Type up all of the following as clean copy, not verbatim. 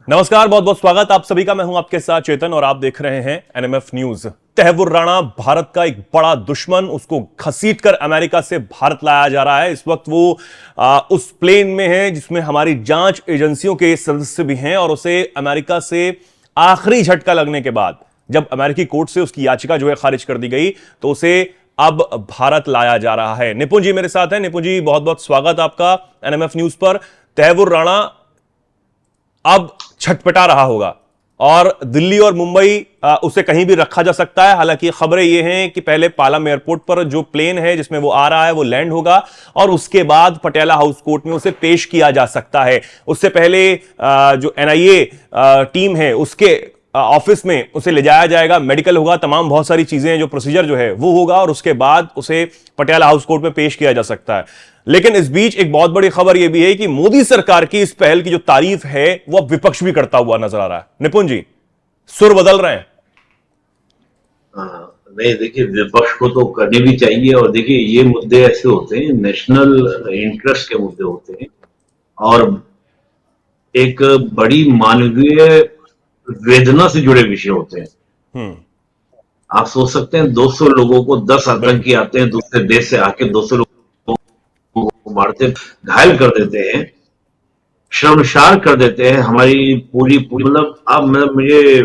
नमस्कार, बहुत बहुत स्वागत आप सभी का। मैं हूं आपके साथ चेतन और आप देख रहे हैं एनएमएफ न्यूज। तहव्वुर राणा भारत का एक बड़ा दुश्मन, उसको घसीटकर अमेरिका से भारत लाया जा रहा है। इस वक्त वो उस प्लेन में है जिसमें हमारी जांच एजेंसियों के सदस्य भी हैं और उसे अमेरिका से आखिरी झटका लगने के बाद जब अमेरिकी कोर्ट से उसकी याचिका जो है खारिज कर दी गई तो उसे अब भारत लाया जा रहा है। निपुण जी मेरे साथ हैं। निपुण जी, बहुत बहुत स्वागत आपका एनएमएफ न्यूज पर। तहव्वुर राणा अब छटपटा रहा होगा और दिल्ली और मुंबई उसे कहीं भी रखा जा सकता है। हालांकि खबरें ये हैं कि पहले पालम एयरपोर्ट पर जो प्लेन है जिसमें वो आ रहा है वो लैंड होगा और उसके बाद पटियाला हाउस कोर्ट में उसे पेश किया जा सकता है। उससे पहले जो एनआईए टीम है उसके ऑफिस में उसे ले जाया जाएगा, मेडिकल होगा, तमाम बहुत सारी चीजें जो प्रोसीजर जो है वो होगा और उसके बाद उसे पटियाला हाउस कोर्ट में पेश किया जा सकता है। लेकिन इस बीच एक बहुत बड़ी खबर यह भी है कि मोदी सरकार की इस पहल की जो तारीफ है वो अब विपक्ष भी करता हुआ नजर आ रहा है। निपुण जी, सुर बदल रहे हैं। नहीं, देखिए, विपक्ष को तो करनी भी चाहिए। और देखिए, ये मुद्दे ऐसे होते हैं, नेशनल इंटरेस्ट के मुद्दे होते हैं और एक बड़ी मानवीय वेदना से जुड़े विषय होते हैं। आप सोच सकते हैं 200 लोगों को 10 आतंकी आते हैं दूसरे देश से आके 200 लोगों को मारते, घायल कर देते हैं, शर्मसार कर देते हैं हमारी पूरी मतलब अब मुझे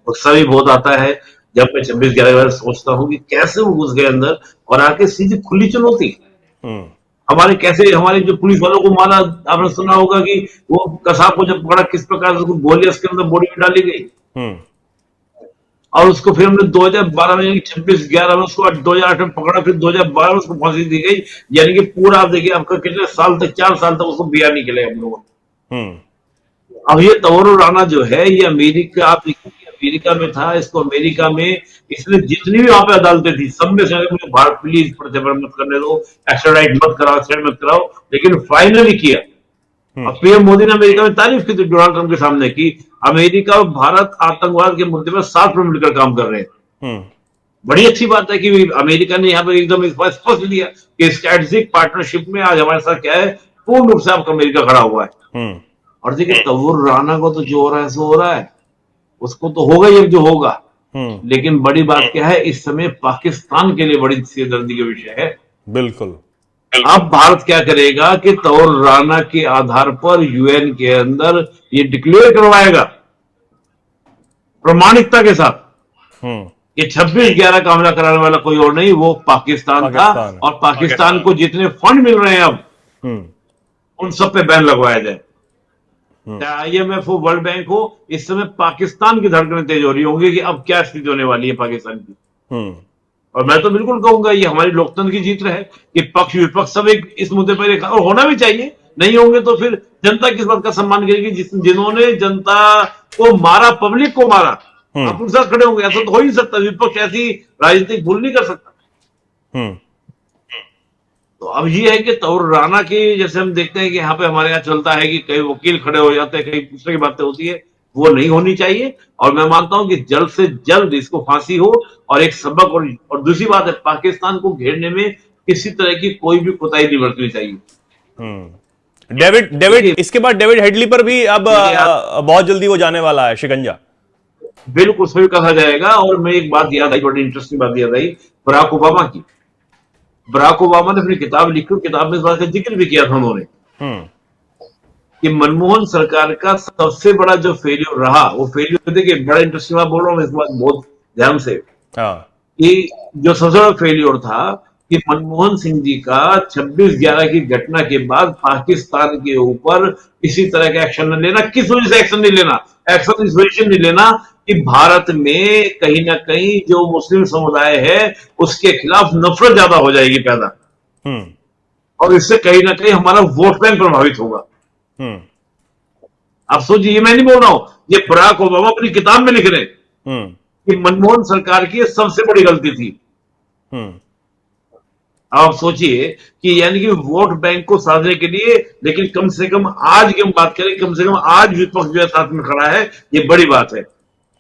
गुस्सा भी बहुत आता है जब मैं 26/11 बार सोचता हूँ कि कैसे वो घुस गए अंदर और आके सीधी खुली चुनौती। हमारे जो पुलिस वालों को मारा, आपने सुना होगा कि वो कसाब को जब पकड़ा किस प्रकार से गोली उसके अंदर बॉडी में डाली गई और उसको फिर हमने 2012 में 26/11 में उसको 2008 में पकड़ा, फिर 2012 में उसको फांसी दी गई। यानी कि पूरा आप देखिए आपका कितने साल तक, 4 साल तक उसको बिया नहीं खिलाया हम लोगों। अब ये तहव्वुर राणा जो है ये अमेरिका, आप देखिए अमेरिका में था, इसको अमेरिका में इसने जितनी भी वहां पे अदालतें थी सब में से मुझे भारत प्लीज प्रत्यर्पण मत करने दो, एक्स्ट्राडाइट मत कराओ, एक्स्ट्राडाइट मत कराओ, लेकिन फाइनली किया। अब पीएम मोदी ने अमेरिका में तारीफ की थी डोनाल्ड ट्रंप के सामने की अमेरिका और भारत आतंकवाद के मुद्दे पर साथ में मिलकर काम कर रहे हैं। बड़ी अच्छी बात है कि अमेरिका ने यहाँ पर एकदम स्पष्ट दिया कि स्ट्रेटेजिक पार्टनरशिप में आज हमारे साथ क्या है, पूर्ण रूप से आपका अमेरिका खड़ा हुआ है। और देखिए तहव्वुर राणा को तो जो हो रहा है सो हो रहा है, उसको तो होगा ही जो होगा। लेकिन बड़ी बात क्या है, इस समय पाकिस्तान के लिए बड़ी सिरदर्दी का विषय है। बिल्कुल। अब भारत क्या करेगा कि तहव्वुर राणा के आधार पर यूएन के अंदर ये डिक्लेयर करवाएगा प्रमाणिकता के साथ कि 26/11 का हमला कराने वाला कोई और नहीं, वो पाकिस्तान था। और पाकिस्तान को जितने फंड मिल रहे हैं अब उन सब पे बैन लगवाया जाए। IMF हो, वर्ल्ड बैंक हो, इस समय पाकिस्तान की धड़कनें तेज हो रही होंगी कि अब क्या स्थिति होने वाली है पाकिस्तान की। और मैं तो बिल्कुल कहूंगा ये हमारी लोकतंत्र की जीत रहे कि पक्ष विपक्ष सब एक इस मुद्दे पर एक, और होना भी चाहिए। नहीं होंगे तो फिर जनता किस बात का सम्मान करेगी जिन्होंने जनता को मारा, पब्लिक को मारा, आप उनके साथ खड़े होंगे? ऐसा तो हो ही नहीं सकता, विपक्ष ऐसी राजनीतिक भूल नहीं कर सकता। तो अब ये है कि तहव्वुर राणा की, जैसे हम देखते हैं कि यहाँ पे हमारे यहाँ चलता है कि कई वकील खड़े हो जाते हैं, कई दूसरे की बातें होती है, वो नहीं होनी चाहिए। और मैं मानता हूं कि जल्द से जल्द इसको फांसी हो और एक सबक। और दूसरी बात है, पाकिस्तान को घेरने में किसी तरह की कोई भी कोताही नहीं बरतनी चाहिए। डेविड इसके बाद डेविड हेडली पर भी अब बहुत जल्दी वो जाने वाला है शिकंजा। बिल्कुल सही कहा जाएगा। और मैं एक बात याद आई, बड़ी इंटरेस्टिंग बात याद आई बराक ओबामा की। बराक ओबामा ने अपनी किताब लिखी, किताब में इस बात का जिक्र भी किया था उन्होंने कि मनमोहन सरकार का सबसे बड़ा जो फेलियर रहा, वो फेलियर, देखिए बड़ा इंटरेस्टिंग बात बोल रहा हूँ इस बात बहुत ध्यान से, कि जो सबसे बड़ा फेलियर था कि मनमोहन सिंह जी का 26/11 की घटना के बाद पाकिस्तान के ऊपर किसी तरह का एक्शन न लेना। किस वजह से एक्शन नहीं लेना? एक्शन इस वजह से नहीं लेना कि भारत में कहीं ना कहीं जो मुस्लिम समुदाय है उसके खिलाफ नफरत ज्यादा हो जाएगी पैदा, और इससे कहीं ना कहीं हमारा वोट बैंक प्रभावित होगा। आप सोचिए, ये मैं नहीं बोल रहा हूं, ये बराक ओबामा अपनी किताब में लिख रहे हैं कि मनमोहन सरकार की सबसे बड़ी गलती थी। आप सोचिए कि यानी कि वोट बैंक को साधने के लिए, लेकिन कम से कम आज की हम बात करें, कम से कम आज विपक्ष जो है साथ में खड़ा है, ये बड़ी बात है।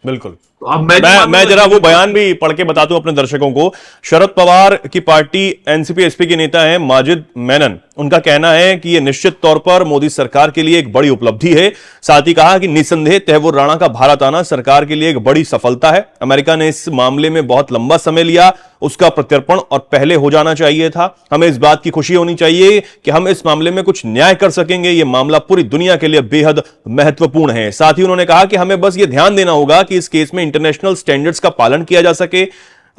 बिल्कुल। तो अब मैं जरा वो बयान भी पढ़ के बता दूं अपने दर्शकों को। शरद पवार की पार्टी एनसीपी एसपी के नेता हैं माजिद मेनन, उनका कहना है कि यह निश्चित तौर पर मोदी सरकार के लिए एक बड़ी उपलब्धि है। साथ ही कहा कि निसंदेह तैमूर राणा का भारत आना सरकार के लिए एक बड़ी सफलता है। अमेरिका ने इस मामले में बहुत लंबा समय लिया, उसका प्रत्यर्पण और पहले हो जाना चाहिए था। हमें इस बात की खुशी होनी चाहिए कि हम इस मामले में कुछ न्याय कर सकेंगे। यह मामला पूरी दुनिया के लिए बेहद महत्वपूर्ण है। साथ ही उन्होंने कहा कि हमें बस यह ध्यान देना होगा कि इस केस में इंटरनेशनल स्टैंडर्ड्स का पालन किया जा सके।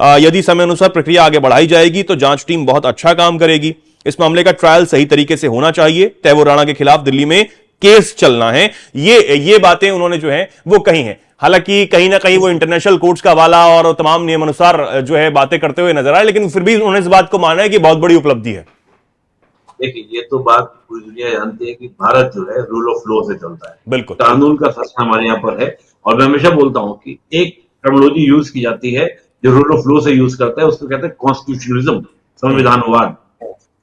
यदि समय अनुसार प्रक्रिया आगे बढ़ाई जाएगी तो जांच टीम बहुत अच्छा काम करेगी। इस मामले का ट्रायल सही तरीके से होना चाहिए। तैमूर राणा के खिलाफ दिल्ली में केस चलना है। ये बातें उन्होंने जो है वो कही हैं। हालांकि कहीं ना कहीं वो इंटरनेशनल कोर्ट्स का हवाला और तमाम नियम अनुसार जो है बातें करते हुए नजर आए, लेकिन फिर भी उन्होंने इस बात को माना है कि बहुत बड़ी उपलब्धि है। देखिए, ये तो बात पूरी दुनिया जानती है कि भारत जो है रूल ऑफ लॉ से चलता है। बिल्कुल, कानून का शासन हमारे यहाँ पर है। और मैं हमेशा बोलता हूँ कि एक टर्मिनोलॉजी यूज की जाती है जो रूल ऑफ लॉ से यूज करता है, उसको कहते हैं कॉन्स्टिट्यूशनलिज्म, संविधानवाद।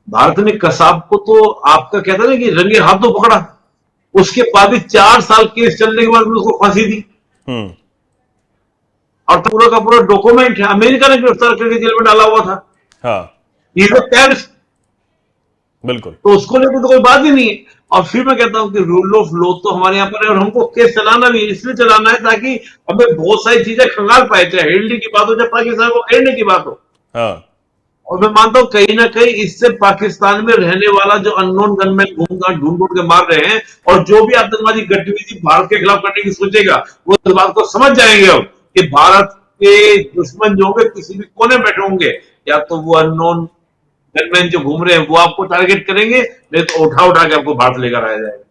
भारत ने कसाब को तो आपका कहता है ना कि रंगे हाथों पकड़ा, उसके बाद भी 4 साल केस चलने के बाद में उसको फांसी दी। और पूरा का पूरा डॉक्यूमेंट है, अमेरिका ने गिरफ्तार करके जेल में डाला हुआ था। हाँ, टेररिस्ट, बिल्कुल। तो उसको लेकर तो कोई बात ही नहीं है। और फिर मैं कहता हूं कि रूल ऑफ लॉ तो हमारे यहाँ पर है, और हमको केस चलाना भी इसलिए चलाना है ताकि हमें बहुत सारी चीजें खंगाल पाए, चाहे हिलने की बात हो, चाहे पाकिस्तान को घेरने की बात हो। हाँ, और मैं मानता हूं कहीं ना कहीं इससे पाकिस्तान में रहने वाला जो अननोन गनमैन ढूंढ ढूंढ के मार रहे हैं, और जो भी आतंकवादी गतिविधि भारत के खिलाफ करने की सोचेगा, वो इस बात को समझ जाएंगे अब कि भारत के दुश्मन जो होंगे किसी भी कोने बैठे होंगे, या तो वो अननोन गनमैन जो घूम रहे हैं वो आपको टारगेट करेंगे, नहीं तो उठा उठा के आपको भारत लेकर आया जाएगा।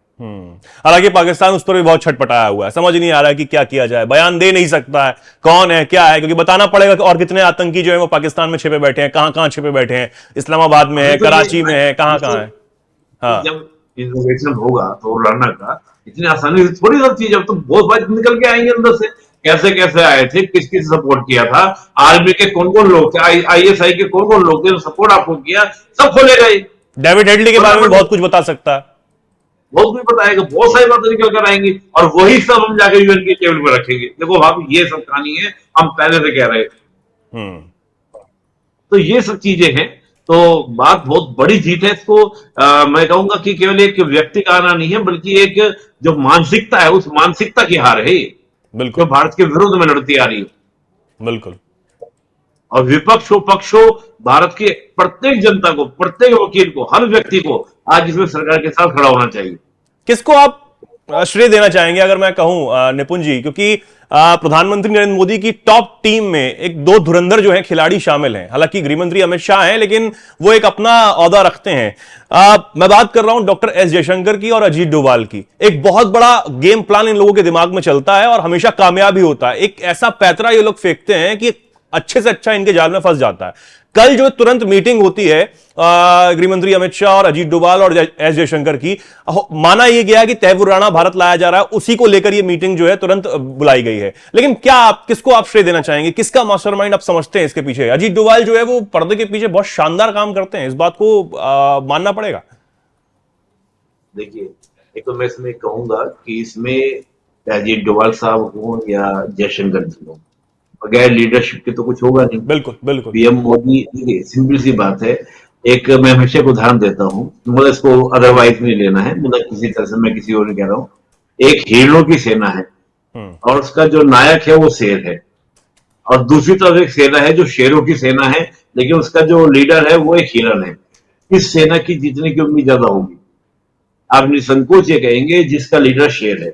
हालांकि पाकिस्तान उस पर भी बहुत छटपटाया हुआ है। समझ नहीं आ रहा है कि क्या किया जाए। बयान दे नहीं सकता है कौन है क्या है, क्योंकि बताना पड़ेगा कि और कितने आतंकी जो है वो पाकिस्तान में छिपे बैठे हैं, कहां कहां छिपे बैठे हैं। इस्लामाबाद में है, कराची में है, कहां कहां है। हाँ, जब इन्वेस्टिगेशन होगा तो लड़ना का इतनी आसानी से थोड़ी सब चीज, अब तो बहुत बात निकल के आएंगे अंदर से, कैसे कैसे आए थे, किस किस सपोर्ट किया था, आर्मी के कौन कौन लोग थे, आईएसआई के कौन कौन लोग थे, सपोर्ट आपको किया, सब खोलेगा ये। डेविड हेडली के बारे में बहुत कुछ बता सकता है, बहुत कुछ बताएगा, बहुत सारी बातें निकल कर आएंगी, और वही सब हम जाके यूएन की टेबल पर रखेंगे। देखो भाभी, ये सब कहानी है, हम पहले से कह रहे थे। तो ये सब चीजें हैं। तो बात बहुत बड़ी जीत है। इसको मैं कहूंगा कि केवल एक व्यक्ति का आना नहीं है, बल्कि एक जो मानसिकता है, उस मानसिकता की हार है ये, बिल्कुल, जो भारत के विरुद्ध में लड़ती आ रही है। बिल्कुल। और विपक्ष हो पक्ष हो, भारत के प्रत्येक जनता को, प्रत्येक वकील को, हर व्यक्ति को आज इसमें सरकार के साथ खड़ा होना चाहिए। किसको आप श्रेय देना चाहेंगे अगर मैं कहूं निपुण जी, क्योंकि प्रधानमंत्री नरेंद्र मोदी की टॉप टीम में एक दो धुरंधर जो हैं खिलाड़ी शामिल हैं। हालांकि गृहमंत्री अमित शाह हैं, लेकिन वो एक अपना ओहदा रखते हैं। मैं बात कर रहा हूं डॉक्टर एस जयशंकर की और अजीत डोभाल की। एक बहुत बड़ा गेम प्लान इन लोगों के दिमाग में चलता है और हमेशा कामयाब ही होता है। एक ऐसा पैतरा ये लोग फेंकते हैं कि अच्छे से अच्छा इनके जाल में फंस जाता है। कल जो तुरंत मीटिंग होती है गृहमंत्री अमित शाह और अजीत डोभाल और एस जयशंकर की, माना यह गया कि तैमूर राणा भारत लाया जा रहा है, उसी को लेकर यह मीटिंग जो है तुरंत बुलाई गई है। लेकिन क्या आप किसको आप श्रेय देना चाहेंगे, किसका मास्टरमाइंड आप समझते हैं इसके पीछे? अजीत डोभाल जो है वो पर्दे के पीछे बहुत शानदार काम करते हैं, इस बात को मानना पड़ेगा। देखिए, एक तो मैं इसमें कहूंगा कि इसमें अजीत डोभाल साहब हो या जयशंकर जी हो, बगैर लीडरशिप के तो कुछ होगा नहीं। बिल्कुल, बिल्कुल। पीएम मोदी, देखिए सिंपल सी बात है। एक मैं हमेशा को उदाहरण देता हूँ, मतलब इसको अदरवाइज नहीं लेना है, मतलब किसी तरह से मैं किसी और नहीं कह रहा हूँ। एक हिरणों की सेना है और उसका जो नायक है वो शेर है, और दूसरी तरफ एक सेना है जो शेरों की सेना है, लेकिन उसका जो लीडर है वो एक हिरण है। किस सेना की जीतने की उम्मीद ज्यादा होगी? आप निसंकोच ये कहेंगे जिसका लीडर शेर है।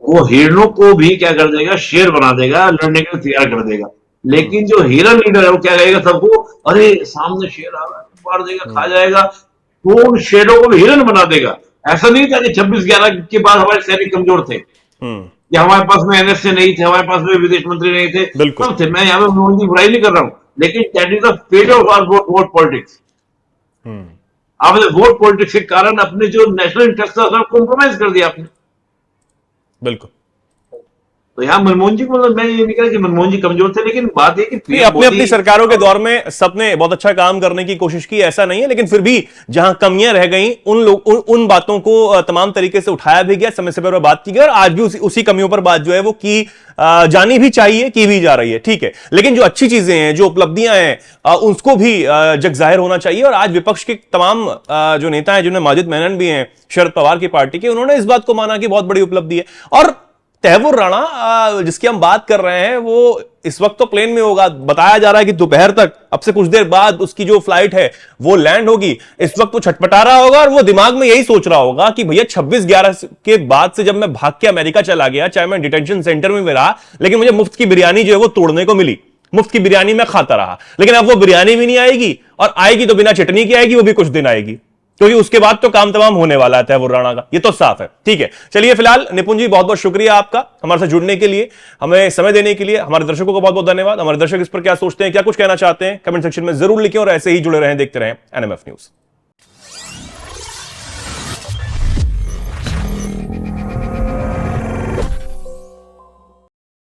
वो हिरणों को भी क्या कर देगा, शेर बना देगा, लड़ने के लिए तैयार कर देगा। लेकिन जो हिरन लीडर है वो क्या कहेगा सबको, अरे सामने शेर आ रहा है, मार देगा, खा जाएगा, तो उन शेरों को भी हिरन बना देगा। ऐसा नहीं था कि 26/11 के बाद हमारे सैनिक कमजोर थे, या हमारे पास में एनएसए नहीं थे, हमारे पास में विदेश मंत्री नहीं थे, सब थे। मैं यहाँ पे मोदी की बुराई नहीं कर रहा हूँ, लेकिन that is the fate of our vote politics. आपने वोट पॉलिटिक्स के कारण अपने जो नेशनल इंटरेस्ट था कॉम्प्रोमाइज कर दिया आपने। बिल्कुल। तो यहाँ मनमोहन जी को मतलब मैं ये नहीं कह रहा कि मनमोहन जी कमजोर थे, लेकिन बात है कि नहीं, अपनी अपनी सरकारों के दौर में सबने बहुत अच्छा काम करने की कोशिश की, ऐसा नहीं है, लेकिन फिर भी जहां कमियां रह गई उन बातों को तमाम तरीके से उठाया भी गया, समय समय पर बात की गई, और आज भी उसी कमियों पर बात जो है वो की जानी भी चाहिए, की भी जा रही है, ठीक है। लेकिन जो अच्छी चीजें हैं, जो उपलब्धियां हैं, उसको भी जग जाहिर होना चाहिए। और आज विपक्ष के तमाम जो नेता हैं, जिनमें माजिद मेनन भी हैं शरद पवार की पार्टी के, उन्होंने इस बात को माना कि बहुत बड़ी उपलब्धि है। और तैमूर राणा जिसकी हम बात कर रहे हैं, वो इस वक्त तो प्लेन में होगा, बताया जा रहा है कि दोपहर तक, अब से कुछ देर बाद उसकी जो फ्लाइट है वो लैंड होगी। इस वक्त वो छटपटा रहा होगा और वो दिमाग में यही सोच रहा होगा कि भैया 26/11 के बाद से जब मैं भाग के अमेरिका चला गया, चाहे मैं डिटेंशन सेंटर में भी रहा, लेकिन मुझे मुफ्त की बिरयानी जो है वो तोड़ने को मिली, मुफ्त की बिरयानी मैं खाता रहा। लेकिन अब वो बिरयानी भी नहीं आएगी, और आएगी तो बिना चटनी की आएगी, वो भी कुछ दिन आएगी, क्योंकि उसके बाद तो काम तमाम होने वाला है तैमूर राणा का, ये तो साफ है, ठीक है। चलिए, फिलहाल निपुण जी बहुत बहुत शुक्रिया आपका हमारे साथ जुड़ने के लिए, हमें समय देने के लिए। हमारे दर्शकों को बहुत बहुत धन्यवाद। हमारे दर्शक इस पर क्या सोचते हैं, क्या कुछ कहना चाहते हैं, कमेंट सेक्शन में जरूर लिखें, और ऐसे ही जुड़े रहें, देखते रहें एनएमएफ न्यूज।